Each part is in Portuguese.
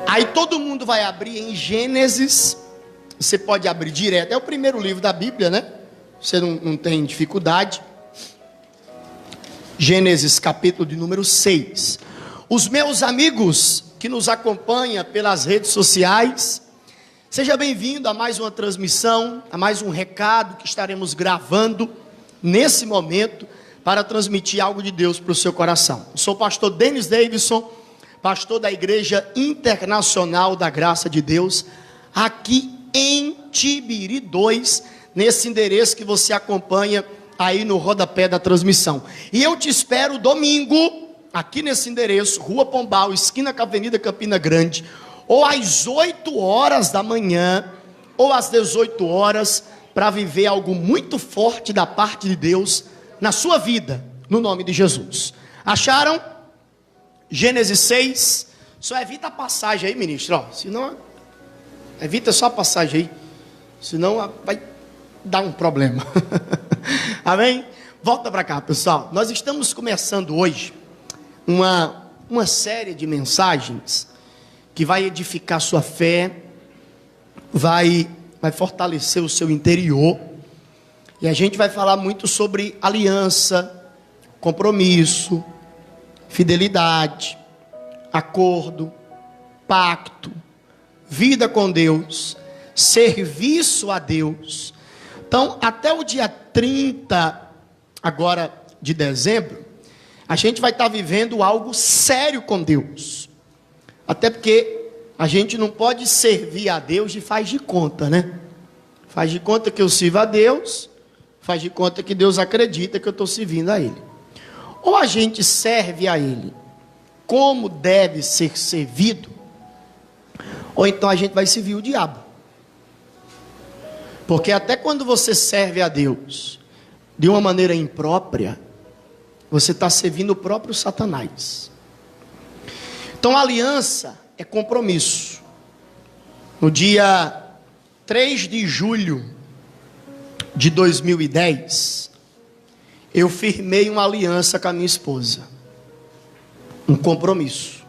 Aí todo mundo vai abrir em Gênesis. Você pode abrir direto, é o primeiro livro da Bíblia, né? Você não tem dificuldade. Gênesis capítulo de número 6. Os meus amigos que nos acompanham pelas redes sociais, seja bem-vindo a mais uma transmissão, a mais um recado que estaremos gravando nesse momento para transmitir algo de Deus para o seu coração. Eu sou o pastor Denis Davidson, pastor da Igreja Internacional da Graça de Deus, aqui em Tibiri 2, nesse endereço que você acompanha aí no rodapé da transmissão. E eu te espero domingo, aqui nesse endereço, Rua Pombal, esquina com a Avenida Campina Grande, ou às 8 horas da manhã, ou às 18 horas, para viver algo muito forte da parte de Deus na sua vida, no nome de Jesus. Acharam? Gênesis 6, só evita a passagem aí, ministro, ó, senão, evita só a passagem aí, senão vai dar um problema. Amém? Volta para cá, pessoal. Nós estamos começando hoje uma série de mensagens que vai edificar sua fé, vai fortalecer o seu interior. E a gente vai falar muito sobre aliança, compromisso, fidelidade, acordo, pacto, vida com Deus, serviço a Deus. Então, até o dia 30 agora de dezembro, a gente vai estar vivendo algo sério com Deus. Até porque a gente não pode servir a Deus de faz de conta, né? Faz de conta que eu sirvo a Deus, faz de conta que Deus acredita que eu estou servindo a Ele. Ou a gente serve a Ele como deve ser servido, ou então a gente vai servir o diabo. Porque até quando você serve a Deus de uma maneira imprópria, você está servindo o próprio Satanás. Então, aliança é compromisso. No dia 3 de julho de 2010, eu firmei uma aliança com a minha esposa. Um compromisso.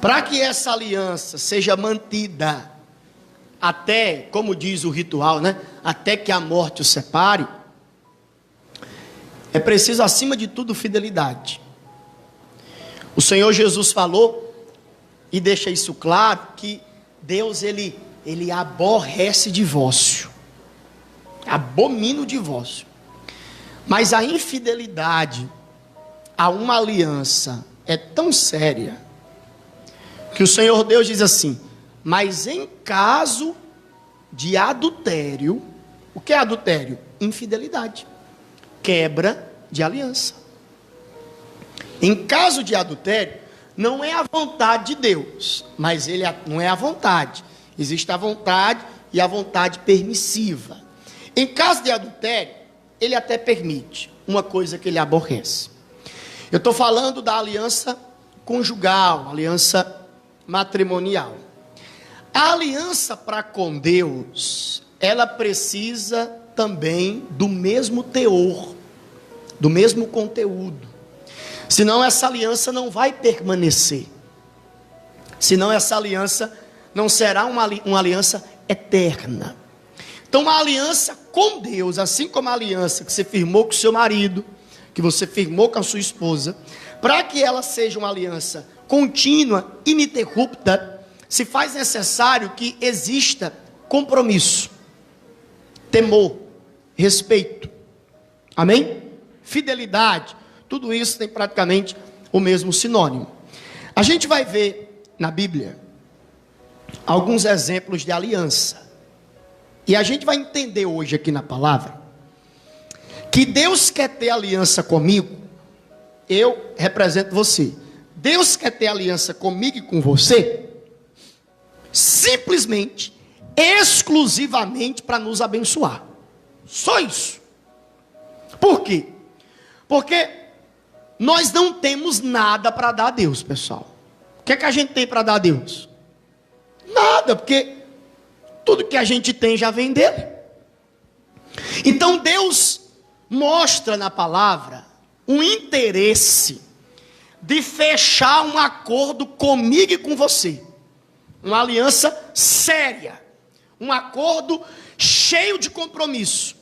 Para que essa aliança seja mantida até, como diz o ritual, né? Até que a morte os separe, é preciso, acima de tudo, fidelidade. O Senhor Jesus falou, e deixa isso claro, que Deus, Ele aborrece divórcio, abomina o divórcio. Mas a infidelidade a uma aliança é tão séria, que o Senhor Deus diz assim: mas em caso de adultério, o que é adultério? Infidelidade, quebra de aliança. Em caso de adultério, não é a vontade de Deus, mas não é a vontade, existe a vontade e a vontade permissiva. Em caso de adultério, ele até permite uma coisa que ele aborrece. Eu estou falando da aliança conjugal, aliança matrimonial. A aliança para com Deus, ela precisa também do mesmo teor, do mesmo conteúdo. Senão essa aliança não vai permanecer. Senão essa aliança não será uma aliança eterna. Então, uma aliança com Deus, assim como a aliança que você firmou com o seu marido, que você firmou com a sua esposa, para que ela seja uma aliança contínua, ininterrupta, se faz necessário que exista compromisso, temor, respeito, amém? Fidelidade, tudo isso tem praticamente o mesmo sinônimo. A gente vai ver na Bíblia alguns exemplos de aliança, e a gente vai entender hoje aqui na palavra, que Deus quer ter aliança comigo, eu represento você, Deus quer ter aliança comigo e com você, simplesmente, exclusivamente para nos abençoar. Só isso. Por quê? Porque nós não temos nada para dar a Deus, pessoal. O que é que a gente tem para dar a Deus? Nada, porque tudo que a gente tem já vem dele. Então Deus mostra na palavra um interesse de fechar um acordo comigo e com você. Uma aliança séria. Um acordo cheio de compromisso.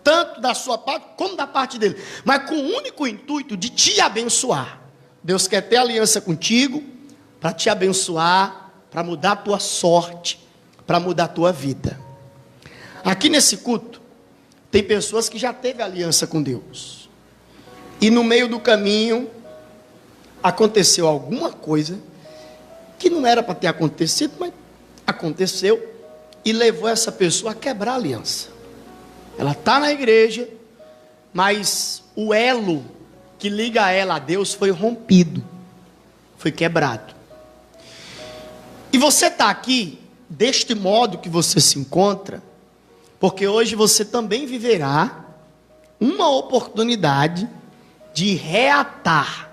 Tanto da sua parte como da parte dele. Mas com o único intuito de te abençoar. Deus quer ter aliança contigo para te abençoar, para mudar a tua sorte, para mudar a tua vida. Aqui nesse culto, tem pessoas que já teve aliança com Deus. E no meio do caminho, aconteceu alguma coisa que não era para ter acontecido, mas aconteceu e levou essa pessoa a quebrar a aliança. Ela está na igreja, mas o elo que liga ela a Deus foi rompido, foi quebrado. E você está aqui, deste modo que você se encontra, porque hoje você também viverá uma oportunidade de reatar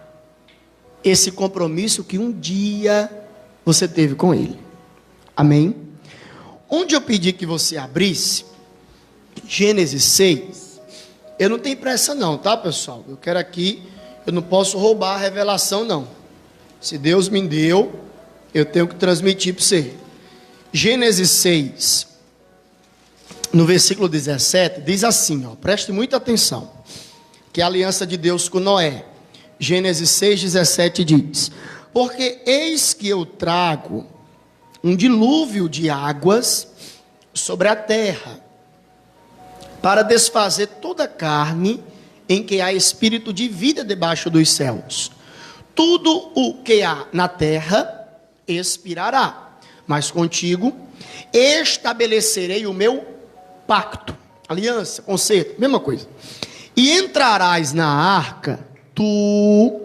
esse compromisso que um dia você teve com Ele. Amém? Onde eu pedi que você abrisse, Gênesis 6, eu não tenho pressa não, tá, pessoal? Eu quero aqui, eu não posso roubar a revelação não. Se Deus me deu, eu tenho que transmitir para você. Gênesis 6, no versículo 17, diz assim, ó, preste muita atenção, que é a aliança de Deus com Noé. Gênesis 6, 17 diz: porque eis que eu trago um dilúvio de águas sobre a terra, para desfazer toda a carne em que há espírito de vida debaixo dos céus. Tudo o que há na terra expirará, mas contigo estabelecerei o meu pacto, aliança, concerto, mesma coisa. E entrarás na arca, tu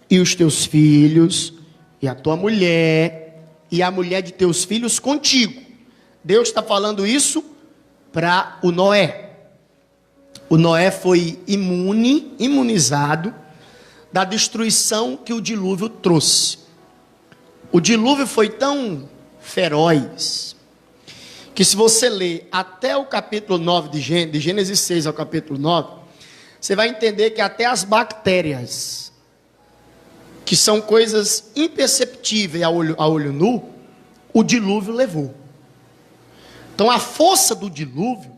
e os teus filhos, e a tua mulher, e a mulher de teus filhos contigo. Deus está falando isso para o Noé. O Noé foi imunizado da destruição que o dilúvio trouxe. O dilúvio foi tão feroz, que se você ler até o capítulo 9 de Gênesis 6 ao capítulo 9, você vai entender que até as bactérias, que são coisas imperceptíveis a olho nu, o dilúvio levou. Então a força do dilúvio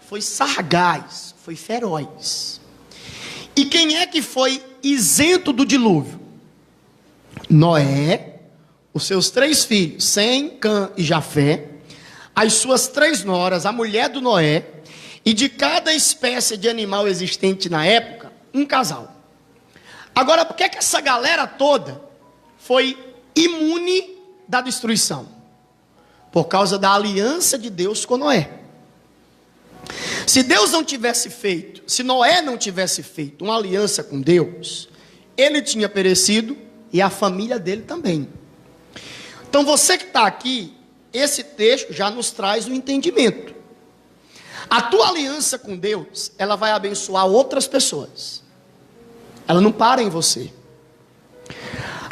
foi sagaz, foi feroz. E quem é que foi isento do dilúvio? Noé, os seus 3 filhos, Sem, Cã e Jafé, as suas 3 noras, a mulher do Noé, e de cada espécie de animal existente na época, um casal. Agora, por que essa galera toda foi imune da destruição? Por causa da aliança de Deus com Noé. Se Deus não tivesse feito, se Noé não tivesse feito uma aliança com Deus, ele tinha perecido e a família dele também. Então você que está aqui, esse texto já nos traz o entendimento. A tua aliança com Deus, ela vai abençoar outras pessoas. Ela não para em você.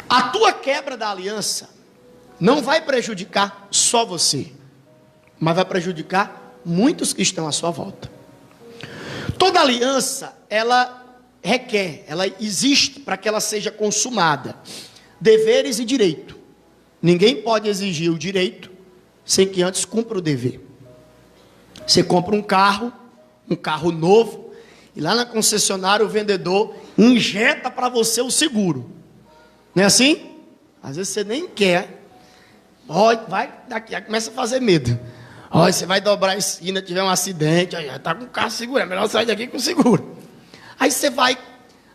A tua quebra da aliança não vai prejudicar só você, mas vai prejudicar muitos que estão à sua volta. Toda aliança, ela requer, ela existe para que ela seja consumada. Deveres e direito. Ninguém pode exigir o direito sem que antes cumpra o dever. Você compra um carro novo, e lá na concessionária o vendedor injeta para você o seguro. Não é assim? Às vezes você nem quer. Olha, vai daqui, aí começa a fazer medo. Olha, você vai dobrar a esquina, tiver um acidente, aí está com o carro seguro, é melhor sair daqui com o seguro. Aí você vai,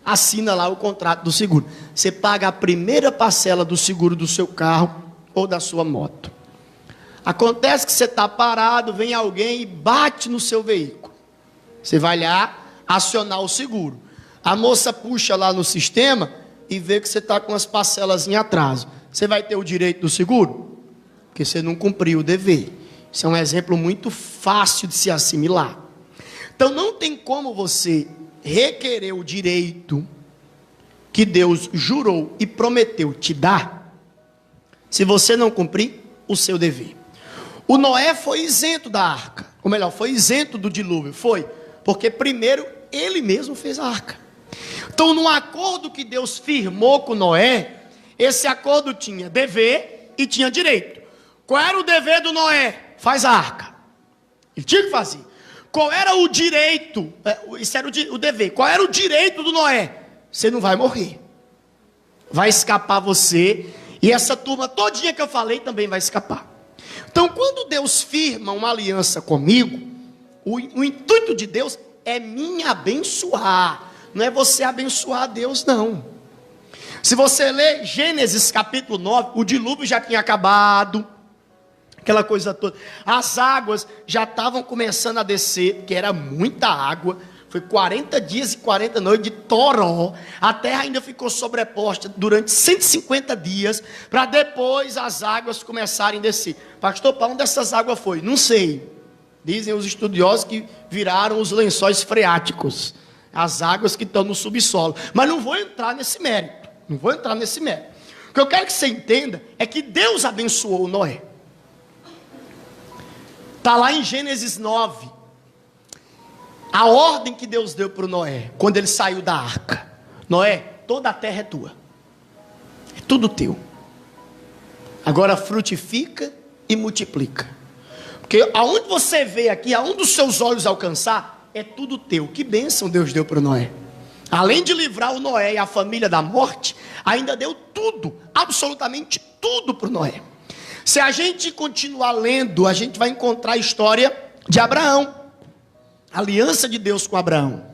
assina lá o contrato do seguro. Você paga a primeira parcela do seguro do seu carro ou da sua moto. Acontece que você está parado, vem alguém e bate no seu veículo. Você vai lá acionar o seguro. A moça puxa lá no sistema e vê que você está com as parcelas em atraso. Você vai ter o direito do seguro? Porque você não cumpriu o dever. Isso é um exemplo muito fácil de se assimilar. Então não tem como você requerer o direito que Deus jurou e prometeu te dar, se você não cumprir o seu dever. O Noé foi isento da arca, ou melhor, foi isento do dilúvio. Foi, porque primeiro ele mesmo fez a arca. Então, no acordo que Deus firmou com Noé, esse acordo tinha dever e tinha direito. Qual era o dever do Noé? Faz a arca. Ele tinha que fazer. Qual era o direito? Isso era o dever. Qual era o direito do Noé? Você não vai morrer. Vai escapar você. E essa turma todinha que eu falei também vai escapar. Então, quando Deus firma uma aliança comigo, o intuito de Deus é me abençoar. Não é você abençoar a Deus, não. Se você ler Gênesis capítulo 9, o dilúvio já tinha acabado. Aquela coisa toda. As águas já estavam começando a descer, porque era muita água. Foi 40 dias e 40 noites de toró. A terra ainda ficou sobreposta durante 150 dias, para depois as águas começarem a descer. Pastor, para onde essas águas foi? Não sei. Dizem os estudiosos que viraram os lençóis freáticos. As águas que estão no subsolo. Mas não vou entrar nesse mérito. Não vou entrar nesse mérito. O que eu quero que você entenda é que Deus abençoou Noé. Está lá em Gênesis 9. A ordem que Deus deu para o Noé, quando ele saiu da arca. Noé, toda a terra é tua. É tudo teu. Agora frutifica e multiplica. Porque aonde você vê aqui, aonde os seus olhos alcançar, é tudo teu. Que bênção Deus deu para o Noé. Além de livrar o Noé e a família da morte, ainda deu tudo, absolutamente tudo para o Noé. Se a gente continuar lendo, a gente vai encontrar a história de Abraão. A aliança de Deus com Abraão.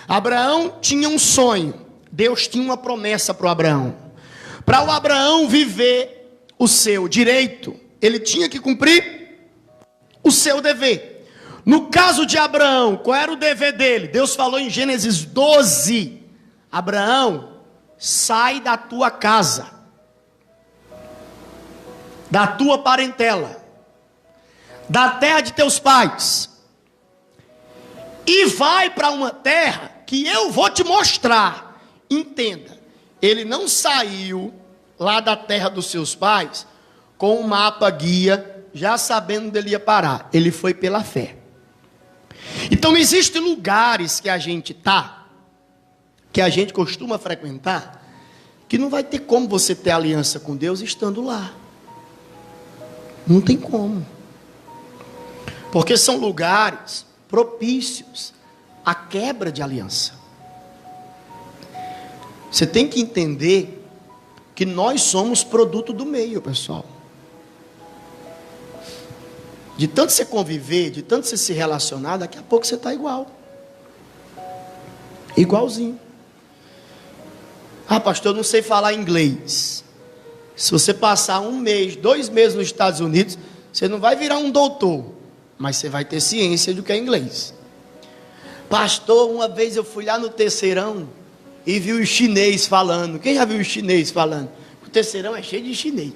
Abraão tinha um sonho. Deus tinha uma promessa para o Abraão. Para o Abraão viver o seu direito, ele tinha que cumprir o seu dever. No caso de Abraão, qual era o dever dele? Deus falou em Gênesis 12. Abraão, sai da tua casa, da tua parentela, da terra de teus pais, e vai para uma terra que eu vou te mostrar. Entenda, ele não saiu lá da terra dos seus pais com um mapa guia, já sabendo onde ele ia parar. Ele foi pela fé. Então existem lugares que a gente que a gente costuma frequentar, que não vai ter como você ter aliança com Deus estando lá. Não tem como. Porque são lugares propícios à quebra de aliança. Você tem que entender que nós somos produto do meio, pessoal. De tanto você conviver, de tanto você se relacionar, daqui a pouco você está igual. Igualzinho. Ah, pastor, eu não sei falar inglês. Se você passar 1 mês, 2 meses nos Estados Unidos, você não vai virar um doutor, mas você vai ter ciência do que é inglês. Pastor, uma vez eu fui lá no Terceirão e vi o chinês falando. Quem já viu o chinês falando? O Terceirão é cheio de chinês.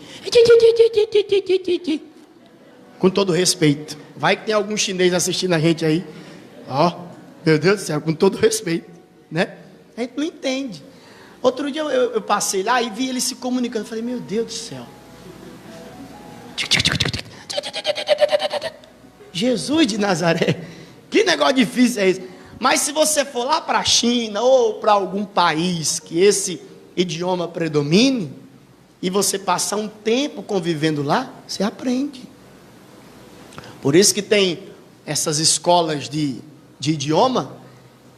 Com todo respeito. Vai que tem algum chinês assistindo a gente aí. Ó, meu Deus do céu, com todo respeito, né? A gente não entende. Outro dia eu passei lá e vi ele se comunicando. Falei, meu Deus do céu. Jesus de Nazaré. Que negócio difícil é esse? Mas se você for lá para a China ou para algum país que esse idioma predomine, e você passar um tempo convivendo lá, você aprende. Por isso que tem essas escolas de idioma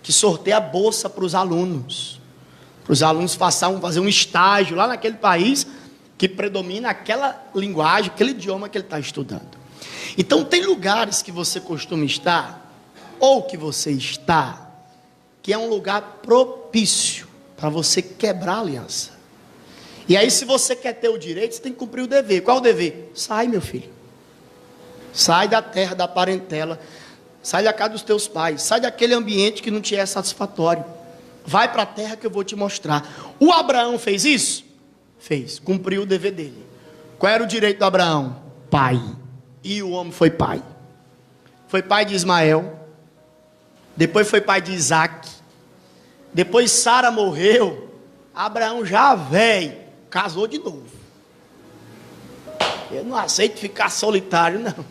que sorteia a bolsa para os alunos. Para os alunos fazer um estágio lá naquele país que predomina aquela linguagem, aquele idioma que ele está estudando. Então tem lugares que você costuma estar, ou que você está, que é um lugar propício para você quebrar a aliança. E aí, se você quer ter o direito, você tem que cumprir o dever. Qual o dever? Sai, meu filho. Sai da terra, da parentela. Sai da casa dos teus pais. Sai daquele ambiente que não te é satisfatório. Vai para a terra que eu vou te mostrar. O Abraão fez isso? Fez. Cumpriu o dever dele. Qual era o direito do Abraão? Pai. E o homem foi pai. Foi pai de Ismael. Depois foi pai de Isaac. Depois Sara morreu. Abraão já velho, casou de novo. Eu não aceito ficar solitário, não.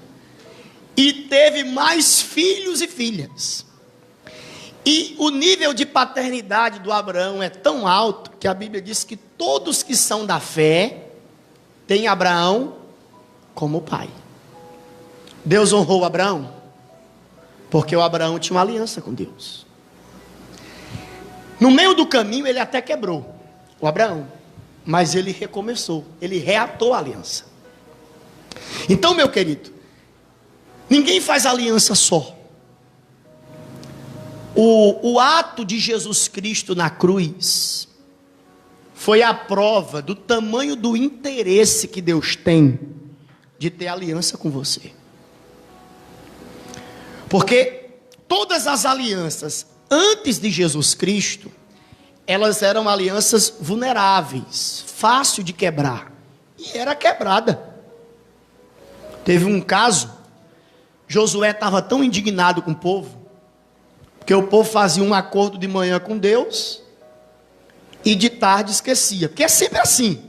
E teve mais filhos e filhas. E o nível de paternidade do Abraão é tão alto que a Bíblia diz que todos que são da fé têm Abraão como pai. Deus honrou Abraão porque o Abraão tinha uma aliança com Deus. No meio do caminho ele até quebrou, o Abraão, mas ele recomeçou, ele reatou a aliança. Então, meu querido, ninguém faz aliança só. O ato de Jesus Cristo na cruz foi a prova do tamanho do interesse que Deus tem de ter aliança com você. Porque todas as alianças antes de Jesus Cristo, elas eram alianças vulneráveis, fácil de quebrar, e era quebrada. Teve um caso, Josué estava tão indignado com o povo, porque o povo fazia um acordo de manhã com Deus e de tarde esquecia. Porque é sempre assim.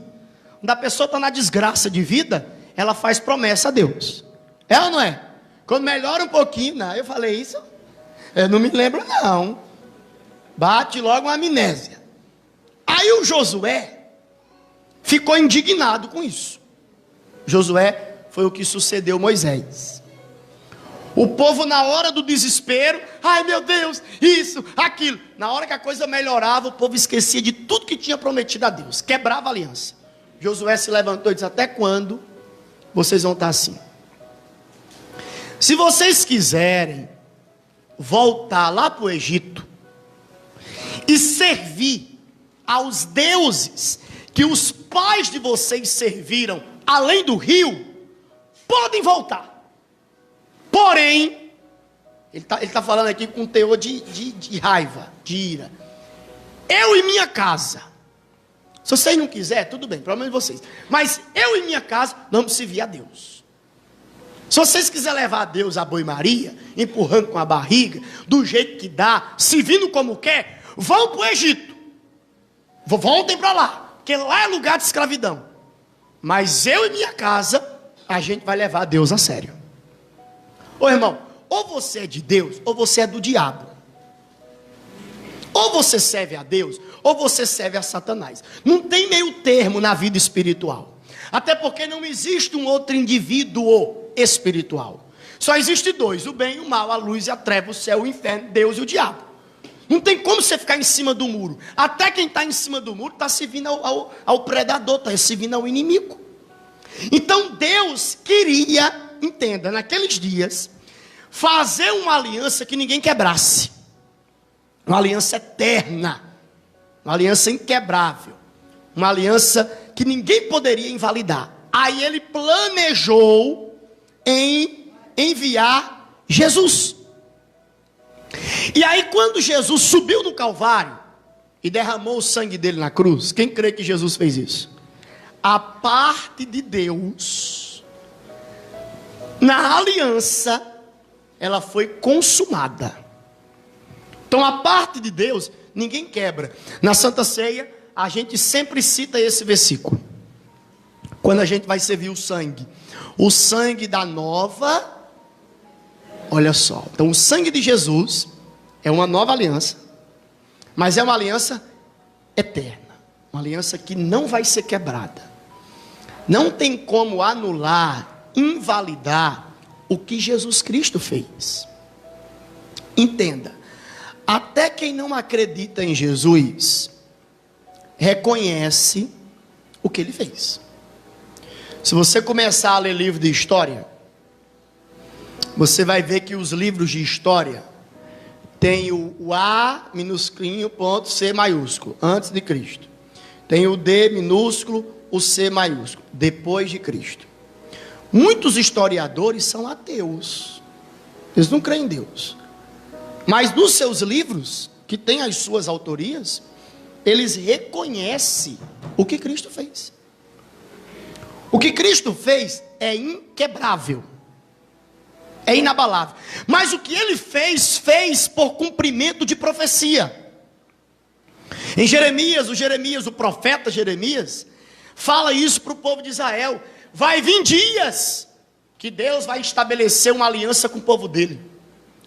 Quando a pessoa está na desgraça de vida, ela faz promessa a Deus. É ou não é? Quando melhora um pouquinho, não, eu falei isso, eu não me lembro não. Bate logo uma amnésia. Aí o Josué ficou indignado com isso. Josué foi o que sucedeu Moisés. O povo na hora do desespero, ai meu Deus, isso, aquilo. Na hora que a coisa melhorava, o povo esquecia de tudo que tinha prometido a Deus. Quebrava a aliança. Josué se levantou e disse, até quando vocês vão estar assim? Se vocês quiserem voltar lá para o Egito e servir aos deuses que os pais de vocês serviram além do rio, podem voltar. Porém, ele tá falando aqui com um teor de raiva, de ira. Eu e minha casa, se vocês não quiserem, tudo bem, problema de vocês. Mas eu e minha casa, vamos servir a Deus. Se vocês quiserem levar a Deus a boi-maria, empurrando com a barriga, do jeito que dá, servindo como quer, vão para o Egito. Voltem para lá, porque lá é lugar de escravidão. Mas eu e minha casa, a gente vai levar a Deus a sério. Ô irmão, ou você é de Deus, ou você é do diabo. Ou você serve a Deus, ou você serve a Satanás. Não tem meio termo na vida espiritual. Até porque não existe um outro indivíduo espiritual. Só existe dois, o bem e o mal, a luz e a treva, o céu, o inferno, Deus e o diabo. Não tem como você ficar em cima do muro. Até quem está em cima do muro está servindo ao predador, está servindo ao inimigo. Então Deus queria, entenda, naqueles dias, fazer uma aliança que ninguém quebrasse. Uma aliança eterna. Uma aliança inquebrável. Uma aliança que ninguém poderia invalidar. Aí ele planejou em enviar Jesus. E aí quando Jesus subiu no Calvário e derramou o sangue dele na cruz, quem crê que Jesus fez isso? A parte de Deus, na aliança, ela foi consumada. Então a parte de Deus, ninguém quebra. Na Santa Ceia, a gente sempre cita esse versículo. Quando a gente vai servir o sangue da nova, olha só. Então o sangue de Jesus é uma nova aliança, mas é uma aliança eterna. Uma aliança que não vai ser quebrada. Não tem como anular, invalidar o que Jesus Cristo fez. Entenda, até quem não acredita em Jesus, reconhece o que ele fez. Se você começar a ler livro de história, você vai ver que os livros de história tem o A minúsculo, ponto C maiúsculo, antes de Cristo. Tem o D minúsculo, o C maiúsculo, depois de Cristo. Muitos historiadores são ateus. Eles não creem em Deus. Mas nos seus livros, que têm as suas autorias, eles reconhecem o que Cristo fez. O que Cristo fez é inquebrável. É inabalável. Mas o que ele fez, fez por cumprimento de profecia. Em Jeremias, o profeta Jeremias, fala isso para o povo de Israel. Vai vir dias que Deus vai estabelecer uma aliança com o povo dele.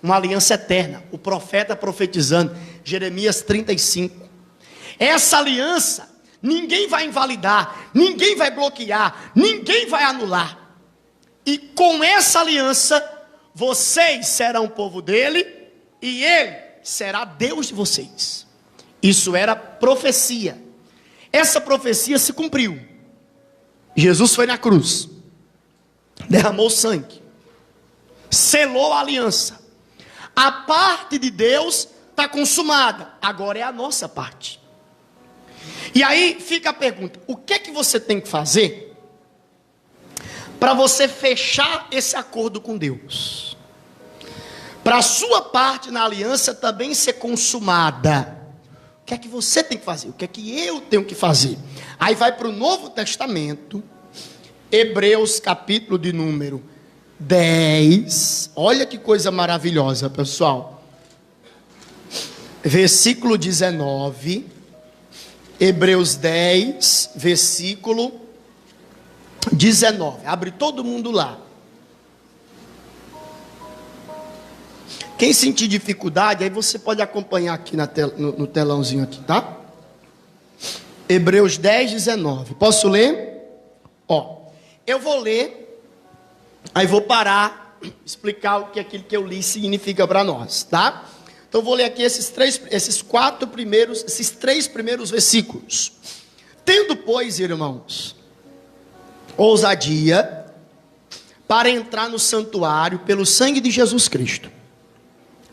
uma aliança eterna. O profeta profetizando, Jeremias 35. Essa aliança, ninguém vai invalidar, ninguém vai bloquear, ninguém vai anular. E com essa aliança, vocês serão o povo dele, e ele será Deus de vocês. Isso era profecia. Essa profecia se cumpriu. Jesus foi na cruz, derramou sangue, selou a aliança. A parte de Deus está consumada, agora é a nossa parte. E aí fica a pergunta: o que é que você tem que fazer para você fechar esse acordo com Deus? Para a sua parte na aliança também ser consumada. O que é que você tem que fazer? O que é que eu tenho que fazer? Aí vai para o Novo Testamento, Hebreus capítulo de número 10. Olha que coisa maravilhosa, pessoal. Versículo 19. Hebreus 10, versículo 19. Abre todo mundo lá. Quem sentir dificuldade, aí você pode acompanhar aqui no telãozinho aqui, tá? Hebreus 10, 19. Posso ler? Eu vou ler, aí vou parar, explicar o que aquilo que eu li significa para nós, tá? Então eu vou ler aqui esses três primeiros versículos. Tendo, pois, irmãos, ousadia para entrar no santuário pelo sangue de Jesus Cristo,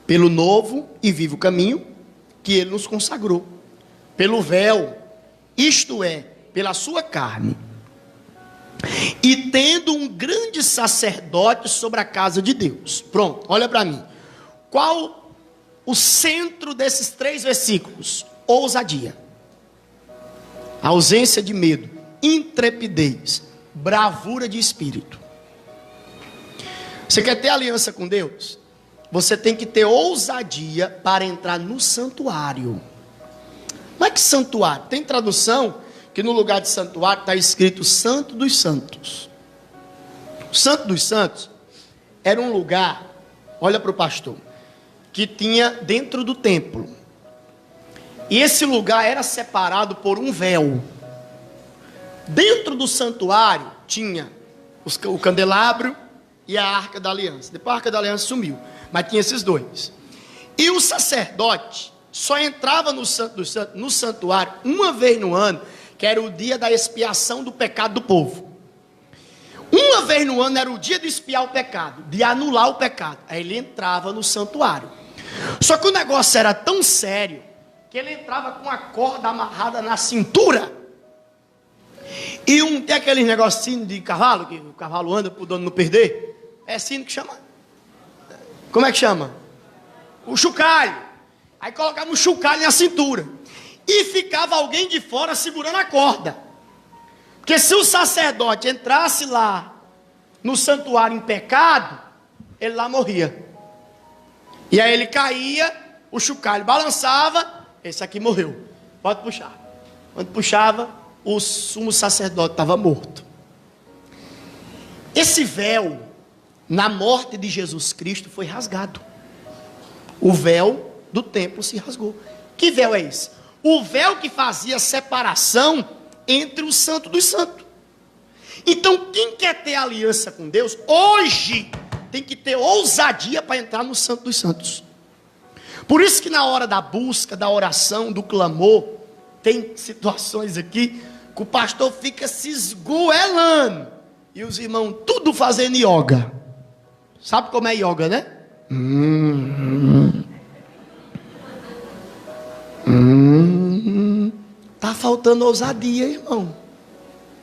pelo novo e vivo caminho que ele nos consagrou, pelo véu, isto é, pela sua carne, e tendo um grande sacerdote sobre a casa de Deus. Pronto, olha para mim. Qual o centro desses três versículos? Ousadia, ausência de medo, intrepidez, bravura de espírito. Você quer ter aliança com Deus? Você tem que ter ousadia para entrar no santuário. Mas que santuário? Tem tradução que no lugar de santuário está escrito Santo dos Santos. O Santo dos Santos era um lugar, olha para o pastor, que tinha dentro do templo. E esse lugar era separado por um véu. Dentro do santuário tinha o candelabro e a Arca da Aliança. Depois a Arca da Aliança sumiu, mas tinha esses dois. E o sacerdote só entrava no santuário uma vez no ano, que era o dia da expiação do pecado do povo. Uma vez no ano era o dia de expiar o pecado, de anular o pecado. Aí ele entrava no santuário. Só que o negócio era tão sério que ele entrava com a corda amarrada na cintura. E tem aquele negocinho de cavalo, que o cavalo anda para o dono não perder. É sino que chama? Como é que chama? O chocalho. Aí colocava um chocalho na cintura. E ficava alguém de fora segurando a corda. Porque se o sacerdote entrasse lá no santuário em pecado, ele lá morria. E aí ele caía, o chocalho balançava, esse aqui morreu. Pode puxar. Quando puxava, o sumo sacerdote estava morto. Esse véu, na morte de Jesus Cristo, foi rasgado. O véu do templo se rasgou. Que véu é esse? O véu que fazia separação entre o santo dos santos. Então, quem quer ter aliança com Deus, hoje, tem que ter ousadia para entrar no santo dos santos. Por isso que na hora da busca, da oração, do clamor, tem situações aqui que o pastor fica se esgoelando. E os irmãos tudo fazendo yoga. Sabe como é yoga, né? Tá faltando ousadia, irmão.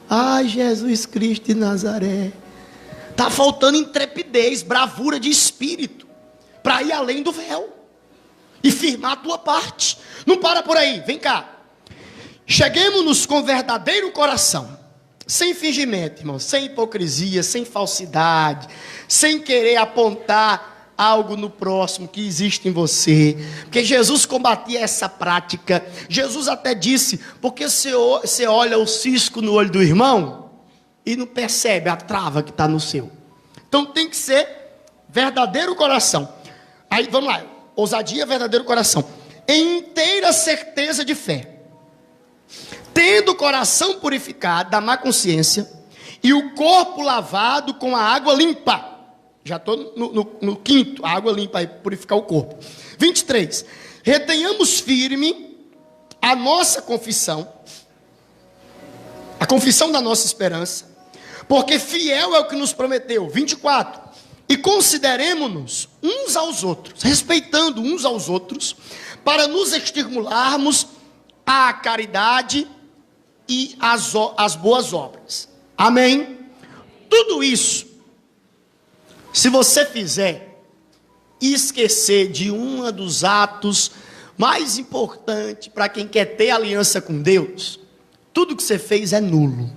Ai, Jesus Cristo de Nazaré. Tá faltando intrepidez, bravura de espírito, para ir além do véu e firmar a tua parte. Não para por aí, vem cá. Cheguemos-nos com verdadeiro coração, sem fingimento, irmão, sem hipocrisia, sem falsidade, sem querer apontar algo no próximo que existe em você, porque Jesus combatia essa prática. Jesus até disse: porque você olha o cisco no olho do irmão e não percebe a trava que está no seu. Então tem que ser verdadeiro coração. Aí, vamos lá. Ousadia, verdadeiro coração. Em inteira certeza de fé. Tendo o coração purificado da má consciência e o corpo lavado com a água limpa. Já estou no quinto, a água limpa aí, purificar o corpo. 23. Retenhamos firme a nossa confissão, a confissão da nossa esperança, porque fiel é o que nos prometeu. 24. E consideremos-nos uns aos outros, respeitando uns aos outros, para nos estimularmos à caridade e às boas obras. Amém? Tudo isso, se você fizer e esquecer de um dos atos mais importantes para quem quer ter aliança com Deus, tudo que você fez é nulo.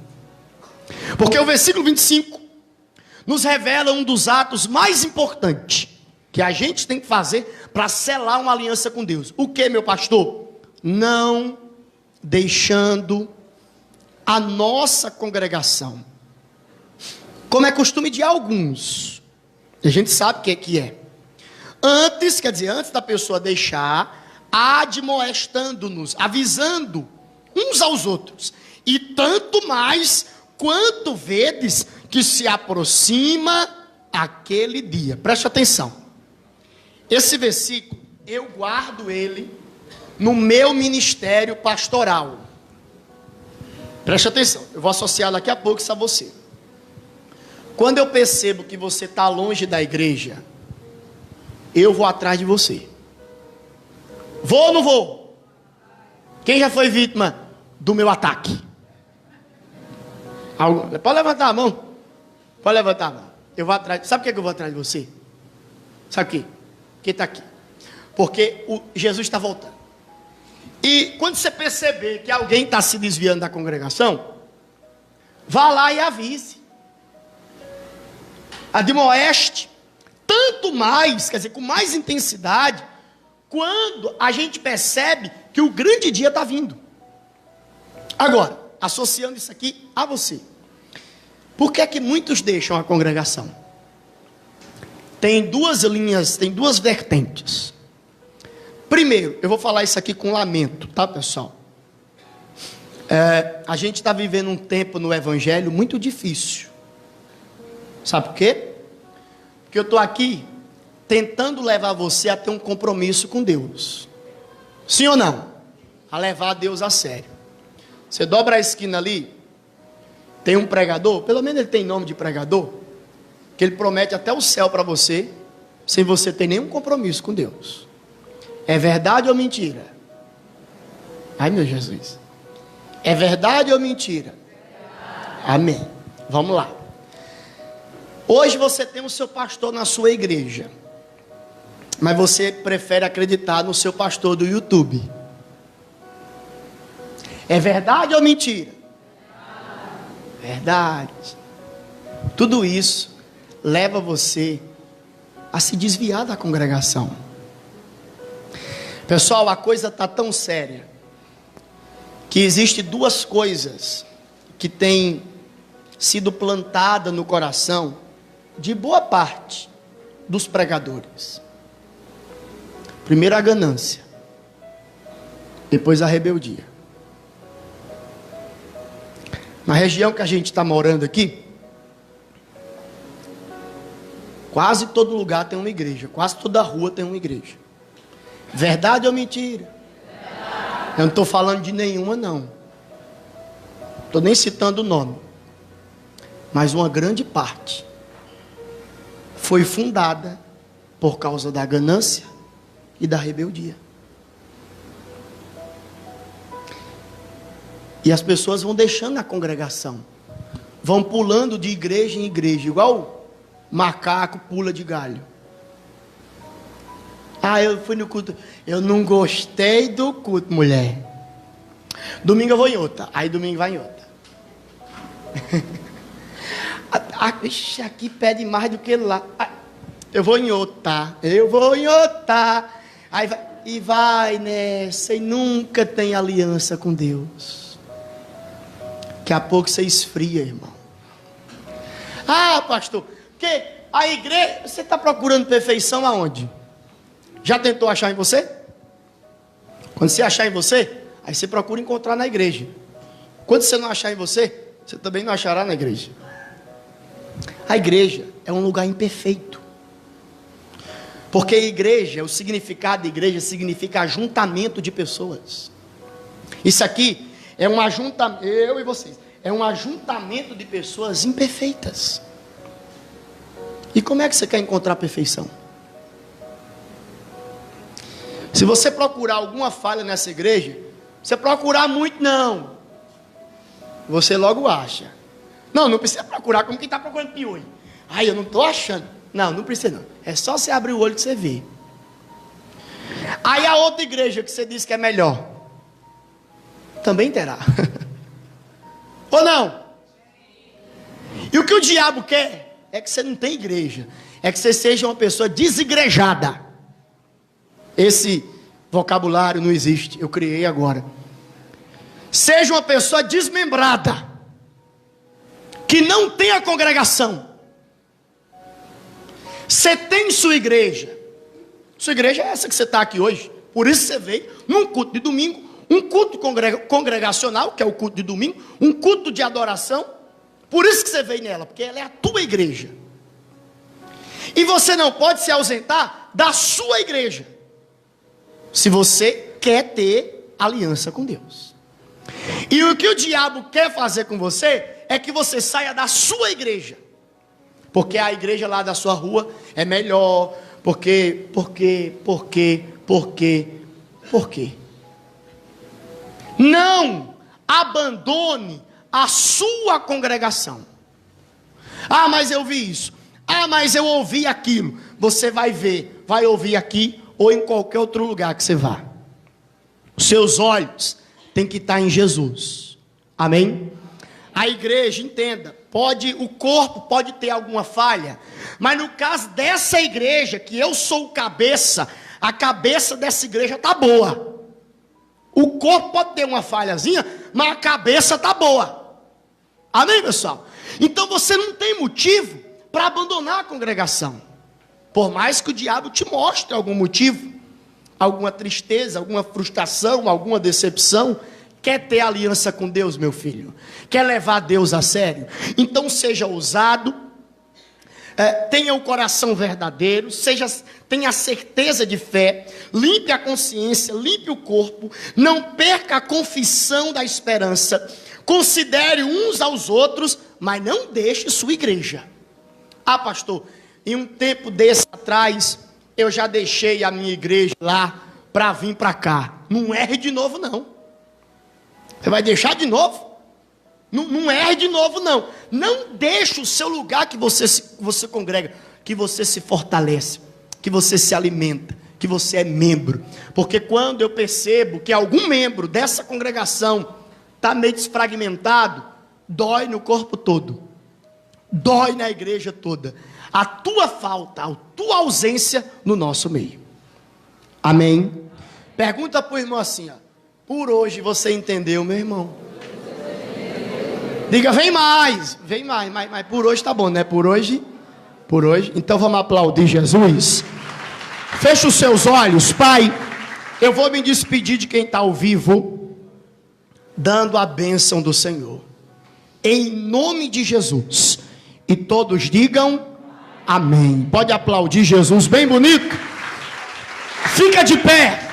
Porque o versículo 25 nos revela um dos atos mais importantes que a gente tem que fazer para selar uma aliança com Deus. O que, meu pastor? Não deixando a nossa congregação, como é costume de alguns, a gente sabe o que é. Antes, quer dizer, antes da pessoa deixar, admoestando-nos, avisando uns aos outros, e tanto mais quanto vedes que se aproxima aquele dia. Preste atenção. Esse versículo, eu guardo ele no meu ministério pastoral. Preste atenção, eu vou associar daqui a pouco isso a você. Quando eu percebo que você está longe da igreja, eu vou atrás de você. Vou ou não vou? Quem já foi vítima do meu ataque? Pode levantar a mão. Pode levantar a mão. Eu vou atrás. Sabe por que eu vou atrás de você? Sabe o quê? Quem está aqui? Porque Jesus está voltando. E quando você perceber que alguém está se desviando da congregação, vá lá e avise. Admoeste, tanto mais, quer dizer, com mais intensidade, quando a gente percebe que o grande dia está vindo. Agora, associando isso aqui a você, por que é que muitos deixam a congregação? Tem duas linhas, tem duas vertentes. Primeiro, eu vou falar isso aqui com lamento, tá, pessoal? A gente está vivendo um tempo no evangelho muito difícil. Sabe por quê? Porque eu estou aqui tentando levar você a ter um compromisso com Deus. Sim ou não? A levar Deus a sério. Você dobra a esquina ali, tem um pregador, pelo menos ele tem nome de pregador, que ele promete até o céu para você, sem você ter nenhum compromisso com Deus. É verdade ou mentira? Ai, meu Jesus. É verdade ou mentira? Amém. Vamos lá. Hoje você tem o seu pastor na sua igreja, mas você prefere acreditar no seu pastor do YouTube. É verdade ou mentira? Verdade. Tudo isso leva você a se desviar da congregação. Pessoal, a coisa está tão séria que existe duas coisas que têm sido plantadas no coração de boa parte dos pregadores. Primeiro a ganância, depois a rebeldia. Na região que a gente está morando aqui, quase todo lugar tem uma igreja, quase toda rua tem uma igreja. Verdade ou mentira? Verdade. Eu não estou falando de nenhuma, não. Estou nem citando o nome. Mas uma grande parte foi fundada por causa da ganância e da rebeldia. E as pessoas vão deixando a congregação, vão pulando de igreja em igreja, igual macaco pula de galho. Ah, eu fui no culto, eu não gostei do culto, mulher. Domingo eu vou em outra, aí domingo vai em outra. Ixi, aqui pede mais do que lá. Eu vou em outra, Aí vai, e vai nessa, e nunca tem aliança com Deus. Daqui a pouco você esfria, irmão. Ah, pastor, porque a igreja, você está procurando perfeição aonde? Já tentou achar em você? Quando você achar em você, aí você procura encontrar na igreja. Quando você não achar em você, você também não achará na igreja. A igreja é um lugar imperfeito. Porque igreja, o significado de igreja significa ajuntamento de pessoas. Isso aqui é um ajuntamento, eu e vocês, é um ajuntamento de pessoas imperfeitas. E como é que você quer encontrar a perfeição? Se você procurar alguma falha nessa igreja, você procurar muito não, você logo acha. Não precisa procurar como quem está procurando piolho. Ai, eu não estou achando. Não precisa não. É só você abrir o olho que você vê. Aí a outra igreja que você diz que é melhor, também terá. Ou não? E o que o diabo quer é que você não tenha igreja. É que você seja uma pessoa desigrejada. Esse vocabulário não existe, eu criei agora. Seja uma pessoa desmembrada, que não tenha congregação. Você tem sua igreja. Sua igreja é essa que você está aqui hoje. Por isso você veio num culto de domingo, um culto congregacional, que é o culto de domingo, um culto de adoração. Por isso que você veio nela, porque ela é a tua igreja. E você não pode se ausentar da sua igreja, se você quer ter aliança com Deus. E o que o diabo quer fazer com você é que você saia da sua igreja, porque a igreja lá da sua rua é melhor, porque. Não abandone a sua congregação. Ah, mas eu vi isso. Ah, mas eu ouvi aquilo. Você vai ver, vai ouvir aqui ou em qualquer outro lugar que você vá. Os seus olhos têm que estar em Jesus. Amém? A igreja, entenda, o corpo pode ter alguma falha, mas no caso dessa igreja, que eu sou o cabeça, a cabeça dessa igreja está boa. O corpo pode ter uma falhazinha, mas a cabeça está boa. Amém, pessoal? Então você não tem motivo para abandonar a congregação. Por mais que o diabo te mostre algum motivo, alguma tristeza, alguma frustração, alguma decepção, quer ter aliança com Deus, meu filho? Quer levar Deus a sério? Então seja ousado, tenha o coração verdadeiro, tenha certeza de fé, limpe a consciência, limpe o corpo, não perca a confissão da esperança, considere uns aos outros, mas não deixe sua igreja. Ah, pastor, em um tempo desse atrás, eu já deixei a minha igreja lá para vir para cá. Não erre de novo, não. Você vai deixar de novo? Não erre de novo, não. Não deixe o seu lugar que você congrega, que você se fortalece, que você se alimenta, que você é membro. Porque quando eu percebo que algum membro dessa congregação está meio desfragmentado, dói no corpo todo. Dói na igreja toda. A tua falta, a tua ausência no nosso meio. Amém? Pergunta para o irmão assim, ó. Por hoje você entendeu, meu irmão? Diga, vem mais, mas por hoje tá bom, né? Por hoje. Então vamos aplaudir Jesus. Feche os seus olhos, Pai. Eu vou me despedir de quem está ao vivo, dando a bênção do Senhor. Em nome de Jesus. E todos digam amém. Pode aplaudir Jesus bem bonito. Fica de pé.